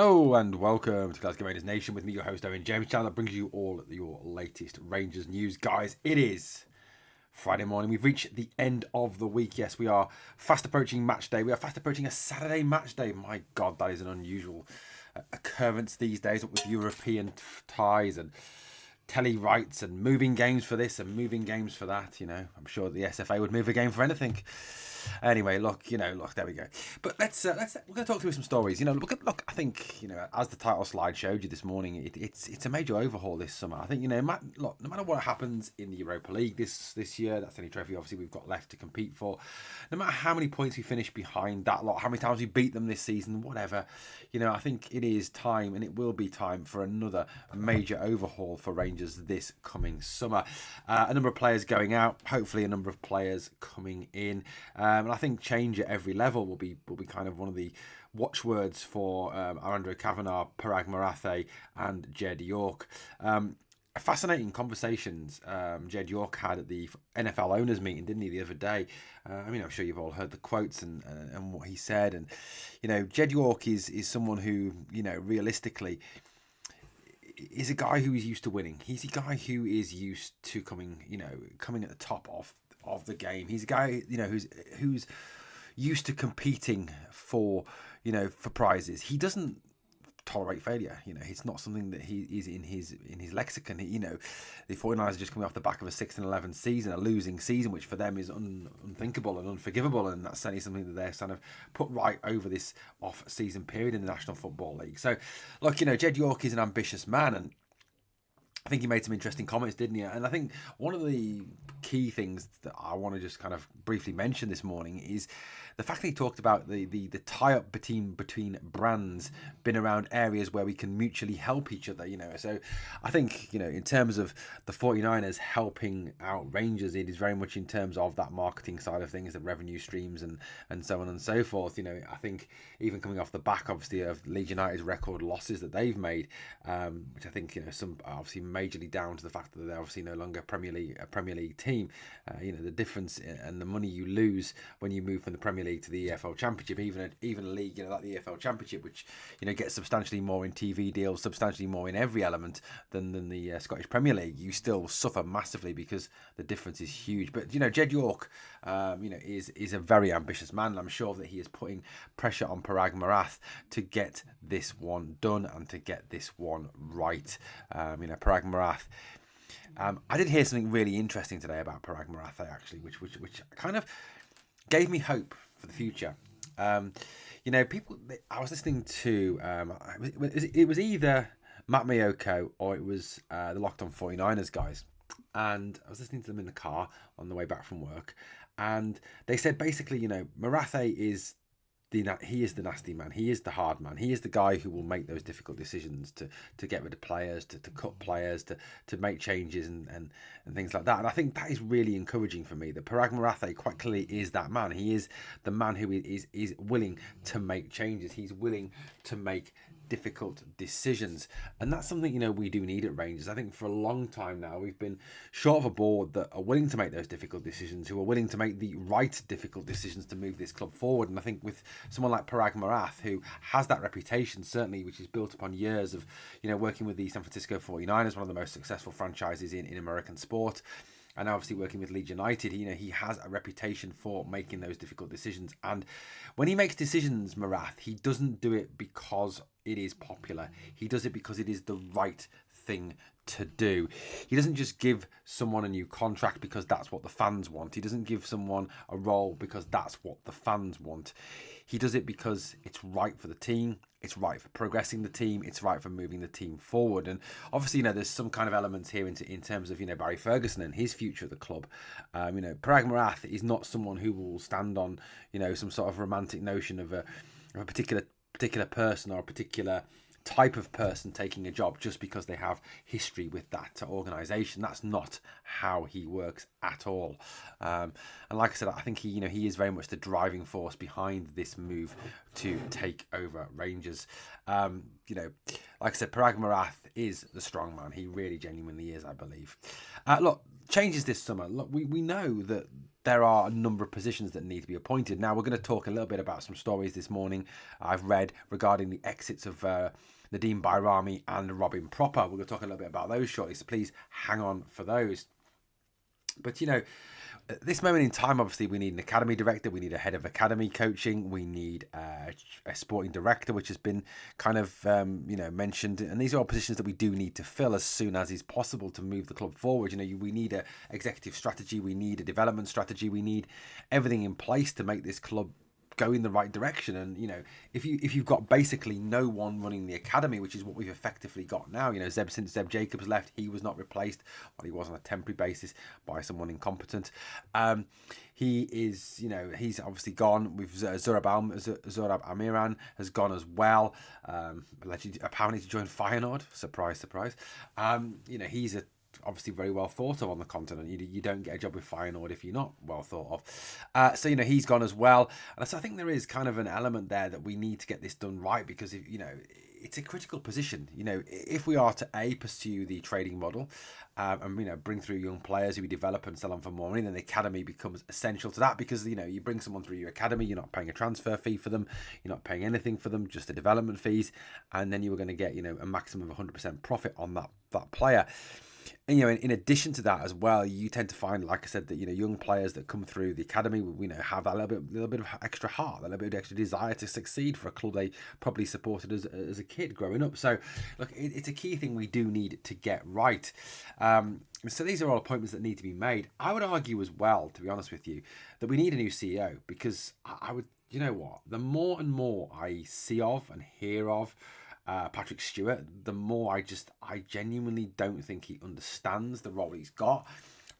Hello and welcome to Glasgow Rangers Nation with me, your host Owen James, channel that brings you all your latest Rangers news. Guys, it is Friday morning. We've reached the end of the week. Yes, we are fast approaching match day. We are fast approaching a Saturday match day. My God, that is an unusual occurrence these days, with European ties and telly rights and moving games for this and moving games for that. I'm sure the SFA would move a game for anything. Anyway, look, there we go. But let's we're going to talk through some stories. Look. I think as the title slide showed you this morning, it's a major overhaul this summer. I think no matter what happens in the Europa League this year, that's the only trophy obviously we've got left to compete for. No matter how many points we finish behind that lot, how many times we beat them this season, whatever. I think it is time, and it will be time for another major overhaul for Rangers this coming summer. A number of players going out, hopefully a number of players coming in. And I think change at every level will be kind of one of the watchwords for Arando Kavanagh, Parag Marathe and Jed York. Fascinating conversations Jed York had at the NFL owners meeting, didn't he, the other day? I'm sure you've all heard the quotes and what he said. And, Jed York is someone who, realistically, is a guy who is used to winning. He's a guy who is used to coming at the top of the game. He's a guy, who's used to competing for prizes. He doesn't tolerate failure. It's not something that he is in his lexicon. The 49ers are just coming off the back of a 6-11 season, a losing season, which for them is unthinkable and unforgivable, and that's certainly something that they're kind of put right over this off-season period in the National Football League. So, look, Jed York is an ambitious man, and I think he made some interesting comments, didn't he? And I think one of the key things that I want to just kind of briefly mention this morning is the fact that he talked about the tie-up between brands being around areas where we can mutually help each other, So I think, in terms of the 49ers helping out Rangers, it is very much in terms of that marketing side of things, the revenue streams and so on and so forth. I think even coming off the back, obviously, of Leeds United's record losses that they've made, which I think, some obviously majorly down to the fact that they're obviously no longer a Premier League team. The difference and the money you lose when you move from the Premier League to the EFL Championship, even a league like the EFL Championship, which gets substantially more in TV deals, substantially more in every element than the Scottish Premier League, you still suffer massively because the difference is huge. But Jed York, is a very ambitious man, and I'm sure that he is putting pressure on Parag Marathe to get this one done and to get this one right. Parag Marathe. I did hear something really interesting today about Parag Marathe, actually, which kind of gave me hope for the future. People. I was listening to. It was either Matt Miyoko or it was the Locked On 49ers guys, and I was listening to them in the car on the way back from work, and they said basically, Marathe is. He is the nasty man. He is the hard man. He is the guy who will make those difficult decisions to get rid of players, to cut players, to make changes and things like that. And I think that is really encouraging for me. That Parag Marathe quite clearly is that man. He is the man who is willing to make changes. He's willing to make difficult decisions, and that's something we do need at Rangers. I think for a long time now we've been short of a board that are willing to make those difficult decisions, who are willing to make the right difficult decisions to move this club forward. And I think with someone like Parag Marathe, who has that reputation certainly, which is built upon years of working with the San Francisco 49ers, one of the most successful franchises in American sport, and obviously working with Leeds United, he has a reputation for making those difficult decisions. And when he makes decisions, Marathe, he doesn't do it because it is popular. He does it because it is the right thing to do. He doesn't just give someone a new contract because that's what the fans want. He doesn't give someone a role because that's what the fans want. He does it because it's right for the team. It's right for progressing the team. It's right for moving the team forward. And obviously, there's some kind of elements here in terms of, Barry Ferguson and his future at the club. Parag Marathe is not someone who will stand on, some sort of romantic notion of a particular person or a particular type of person taking a job just because they have history with that organisation. That's not how he works at all. And like I said, I think he is very much the driving force behind this move to take over Rangers. Like I said, Parag Marathe is the strong man. He really genuinely is, I believe. Look, changes this summer. Look, we know that there are a number of positions that need to be appointed. Now, we're going to talk a little bit about some stories this morning I've read regarding the exits of Nadeem Bayrami and Robin Proper. We're going to talk a little bit about those shortly, so please hang on for those. But, at this moment in time, obviously, we need an academy director, we need a head of academy coaching, we need a sporting director, which has been kind of, mentioned. And these are all positions that we do need to fill as soon as is possible to move the club forward. We need a executive strategy, we need a development strategy, we need everything in place to make this club go in the right direction. And if you've got basically no one running the academy, which is what we've effectively got now, since Zeb Jacobs left, he was not replaced, well, he was on a temporary basis by someone incompetent. He is, he's obviously gone. With Zurab Amiran has gone as well, apparently to join Feyenoord. Surprise, surprise. He's obviously very well thought of on the continent. You don't get a job with Feyenoord if you're not well thought of. So he's gone as well, and so I think there is kind of an element there that we need to get this done right, because if it's a critical position. If we are to pursue the trading model, and bring through young players who we develop and sell on for more money, then the academy becomes essential to that, because you bring someone through your academy, you're not paying a transfer fee for them, you're not paying anything for them, just the development fees, and then you were going to get a maximum of 100% profit on that player. And in addition to that as well, you tend to find, like I said, that young players that come through the academy, have that little bit of extra heart, a little bit of extra desire to succeed for a club they probably supported as a kid growing up. So look, it's a key thing we do need to get right. So these are all appointments that need to be made. I would argue as well, to be honest with you, that we need a new CEO, because I would, the more and more I see of and hear of Patrick Stewart, the more I genuinely don't think he understands the role he's got.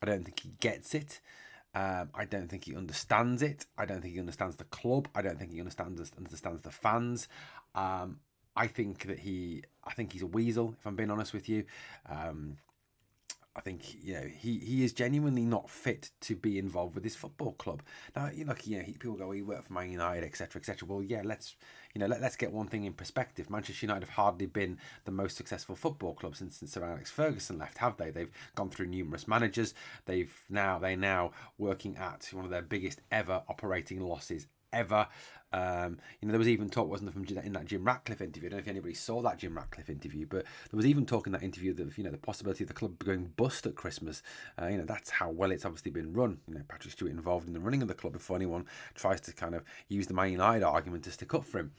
I don't think he gets it. I don't think he understands it. I don't think he understands the club. I don't think he understands the fans. I think he's a weasel, if I'm being honest with you. I think he is genuinely not fit to be involved with this football club. Now, people go, he worked for Man United, etc., etc. Well, yeah, let's get one thing in perspective. Manchester United have hardly been the most successful football club since Sir Alex Ferguson left, have they? They've gone through numerous managers. They're now working at one of their biggest ever operating losses ever. There was even talk, wasn't there, in that Jim Ratcliffe interview. I don't know if anybody saw that Jim Ratcliffe interview, but there was even talk in that interview that the possibility of the club going bust at Christmas. That's how well it's obviously been run. Patrick Stewart involved in the running of the club before anyone tries to kind of use the Man United argument to stick up for him.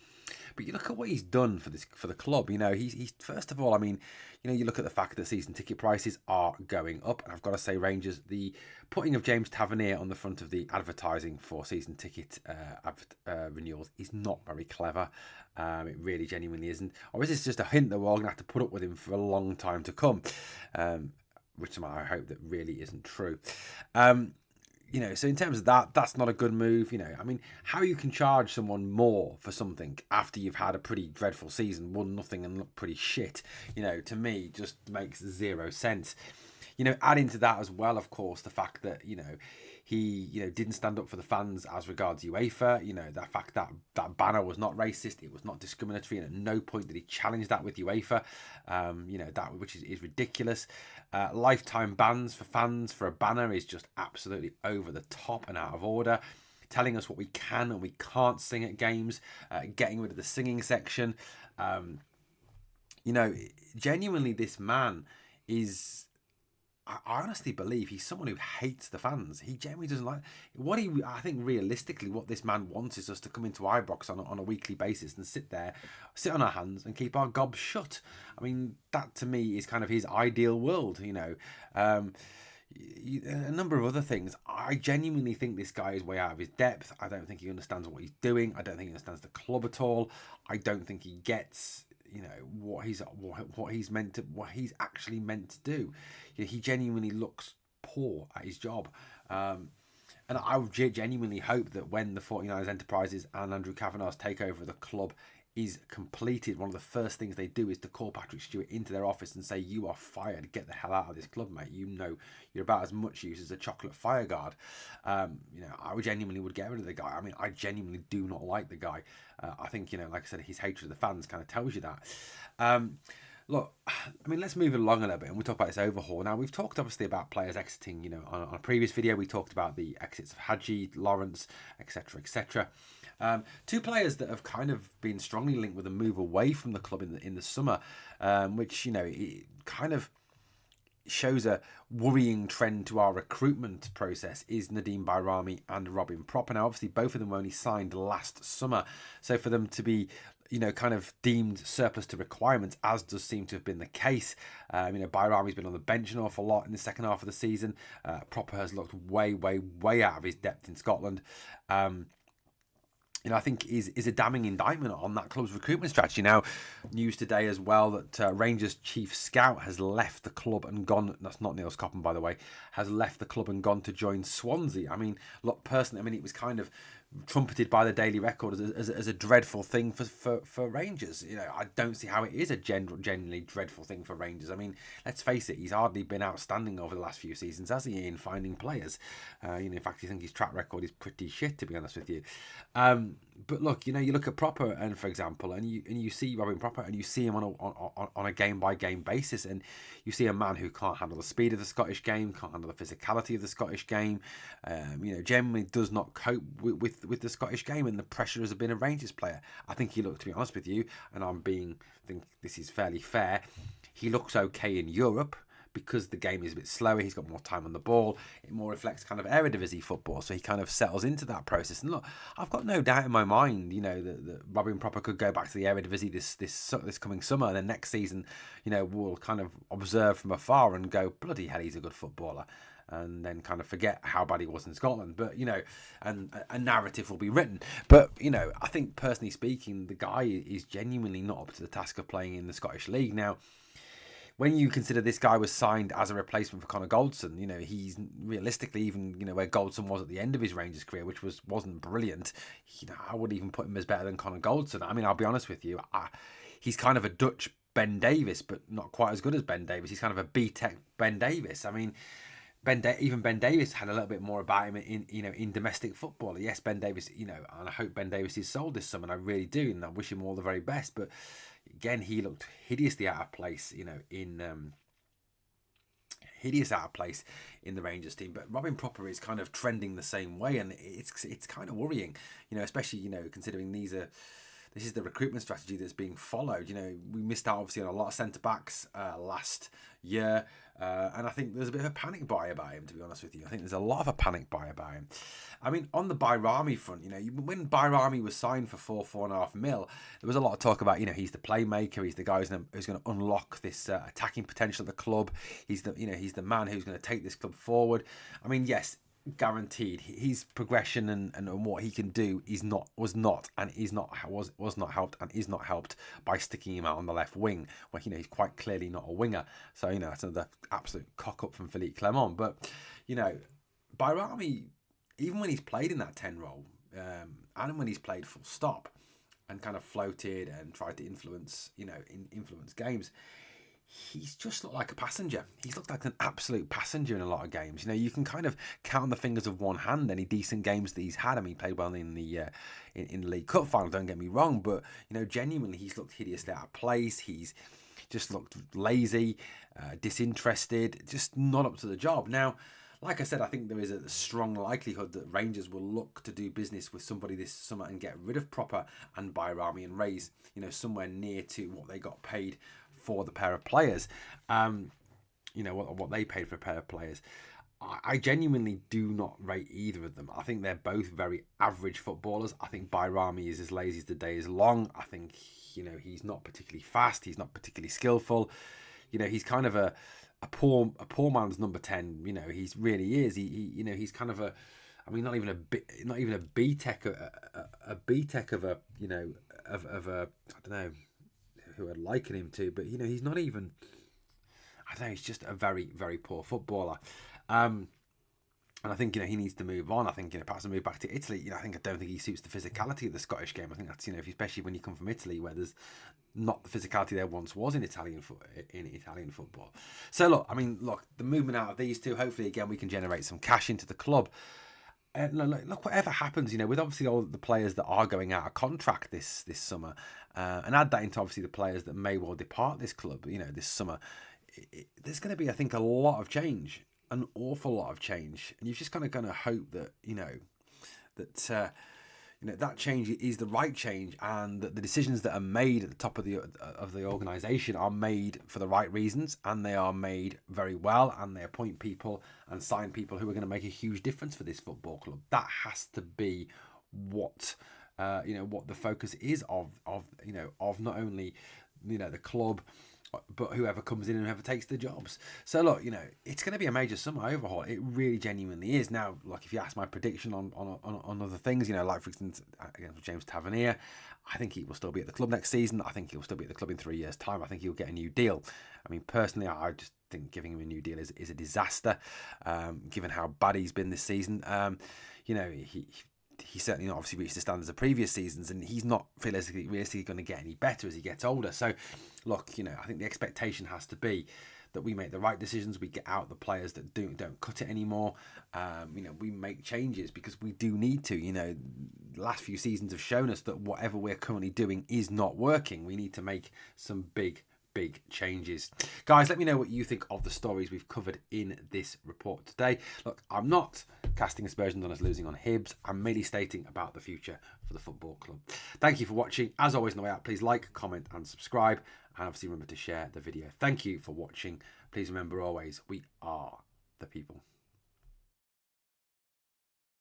But you look at what he's done for the club. He's first of all, you look at the fact that season ticket prices are going up, and I've got to say, Rangers, the putting of James Tavernier on the front of the advertising for season ticket renewals is not very clever. It really genuinely isn't. Or is this just a hint that we're all going to have to put up with him for a long time to come? Which I hope that really isn't true. So in terms of that, that's not a good move. How you can charge someone more for something after you've had a pretty dreadful season, won nothing and looked pretty shit, to me just makes zero sense. Adding to that as well, of course, the fact that, he, didn't stand up for the fans as regards UEFA. The fact that banner was not racist, it was not discriminatory, and at no point did he challenge that with UEFA. That which is ridiculous. Lifetime bans for fans for a banner is just absolutely over the top and out of order. Telling us what we can and we can't sing at games, getting rid of the singing section. Genuinely, this man is, I honestly believe he's someone who hates the fans. He generally doesn't like I think realistically what this man wants is us to come into Ibrox on a weekly basis and sit on our hands and keep our gobs shut. That to me is kind of his ideal world, a number of other things. I genuinely think this guy is way out of his depth. I don't think he understands what he's doing. I don't think he understands the club at all. I don't think he gets what he's actually meant to do. He genuinely looks poor at his job, and I would genuinely hope that when the 49ers Enterprises and Andrew Kavanagh's takeover of the club is completed, one of the first things they do is to call Patrick Stewart into their office and say, "You are fired. Get the hell out of this club, mate. You're about as much use as a chocolate fire guard." I would genuinely get rid of the guy. I genuinely do not like the guy. I think, like I said, his hatred of the fans kind of tells you that. look, I mean, let's move along a little bit and we'll talk about this overhaul. Now, we've talked obviously about players exiting, on a previous video, we talked about the exits of Hadji, Lawrence, etc., etc. Two players that have kind of been strongly linked with a move away from the club in the summer, which, it kind of shows a worrying trend to our recruitment process, is Nadeem Bayrami and Robin Proper. Now, obviously, both of them were only signed last summer. So for them to be, kind of deemed surplus to requirements, as does seem to have been the case. Bayrami's been on the bench an awful lot in the second half of the season. Proper has looked way, way, way out of his depth in Scotland. I think is a damning indictment on that club's recruitment strategy. Now, news today as well that Rangers chief scout has left the club and gone. That's not Neil Scoppen, by the way. Has left the club and gone to join Swansea. I mean, look, personally, it was kind of trumpeted by the Daily Record as a dreadful thing for Rangers. I don't see how it is a genuinely dreadful thing for Rangers. I mean, let's face it, he's hardly been outstanding over the last few seasons, has he, in finding players? In fact, I think his track record is pretty shit, to be honest with you. But look, you look at Proper, and for example, and you see Robin Proper, and you see him on a game by game basis, and you see a man who can't handle the speed of the Scottish game, can't handle the physicality of the Scottish game. Generally does not cope with the Scottish game and the pressure as being a Rangers player. I think he looked, to be honest with you, and I think this is fairly fair, he looks okay in Europe, because the game is a bit slower, he's got more time on the ball, it more reflects kind of Eredivisie football, so he kind of settles into that process. And look, I've got no doubt in my mind, that Robin Proper could go back to the Eredivisie this coming summer, and then next season, we'll kind of observe from afar and go, bloody hell, he's a good footballer, and then kind of forget how bad he was in Scotland. But, and a narrative will be written. But, I think, personally speaking, the guy is genuinely not up to the task of playing in the Scottish League. Now, when you consider this guy was signed as a replacement for Connor Goldson, he's realistically, even, where Goldson was at the end of his Rangers career, which wasn't brilliant, I wouldn't even put him as better than Connor Goldson. I mean, I'll be honest with you, he's kind of a Dutch Ben Davis, but not quite as good as Ben Davis. He's kind of a B-Tech Ben Davis. I mean, Ben Davis had a little bit more about him in domestic football. Yes, Ben Davis, and I hope Ben Davis is sold this summer, and I really do, and I wish him all the very best. But again, he looked hideously out of place, hideous out of place in the Rangers team. But Robin Proper is kind of trending the same way, and it's kind of worrying, especially considering this is the recruitment strategy that's being followed. We missed out obviously on a lot of centre backs last year, and I think there's a bit of a panic buy about him, to be honest with you. I think there's a lot of a panic buy about him. I mean, on the Bayrami front, when Bayrami was signed for 4.5 mil, there was a lot of talk about, he's the playmaker, he's the guy who's going to unlock this attacking potential of the club. He's the man who's going to take this club forward. I mean, yes, guaranteed his progression and what he can do was not helped and is not helped by sticking him out on the left wing, where he's quite clearly not a winger. So that's another absolute cock up from Philippe Clement. But Bayrami, even when he's played in that 10 role, and when he's played full stop and kind of floated and tried to influence games, he's just looked like a passenger. He's looked like an absolute passenger in a lot of games. You can kind of count on the fingers of one hand any decent games that he's had. I mean, he played well in the League Cup final, don't get me wrong, but genuinely he's looked hideously out of place. He's just looked lazy, disinterested, just not up to the job. Now, like I said, I think there is a strong likelihood that Rangers will look to do business with somebody this summer and get rid of Proper and Bayrami and raise, somewhere near to what they got paid for the pair of players. What they paid for a pair of players. I genuinely do not rate either of them. I think they're both very average footballers. I think Bayrami is as lazy as the day is long. I think, he's not particularly fast. He's not particularly skillful. He's kind of a poor man's number 10. He really is. He's kind of a, I mean, not even a B-Tech, a B-Tech of a, of a, I don't know who I'd liken him to, but he's not even, I don't know, he's just a very, very poor footballer. And I think he needs to move on. I think perhaps move back to Italy. I don't think he suits the physicality of the Scottish game. I think that's especially when you come from Italy, where there's not the physicality there once was in Italian football. So look, the movement out of these two, hopefully again we can generate some cash into the club. look, whatever happens, with obviously all the players that are going out of contract this summer, and add that into obviously the players that may well depart this club, this summer, there's going to be, I think, a lot of change, an awful lot of change, and you're just kind of going to hope that that that change is the right change, and that the decisions that are made at the top of the organisation are made for the right reasons, and they are made very well, and they appoint people and sign people who are going to make a huge difference for this football club. That has to be what what the focus is of not only the club, but whoever comes in and whoever takes the jobs. So look, it's going to be a major summer overhaul. It really genuinely is. Now, like, if you ask my prediction on other things, like for instance against James Tavernier, I think he will still be at the club next season. I think he'll still be at the club in 3 years' time. I think he'll get a new deal. I mean, personally, I just think giving him a new deal is a disaster, given how bad he's been this season. He's certainly not obviously reached the standards of previous seasons, and he's not realistically going to get any better as he gets older. So, look, I think the expectation has to be that we make the right decisions. We get out the players that don't cut it anymore. We make changes because we do need to. The last few seasons have shown us that whatever we're currently doing is not working. We need to make some big changes. Guys, let me know what you think of the stories we've covered in this report today. Look, I'm not casting aspersions on us losing on Hibs. I'm merely stating about the future for the football club. Thank you for watching. As always, on the way out, please like, comment and subscribe, and obviously remember to share the video. Thank you for watching. Please remember always, we are the people.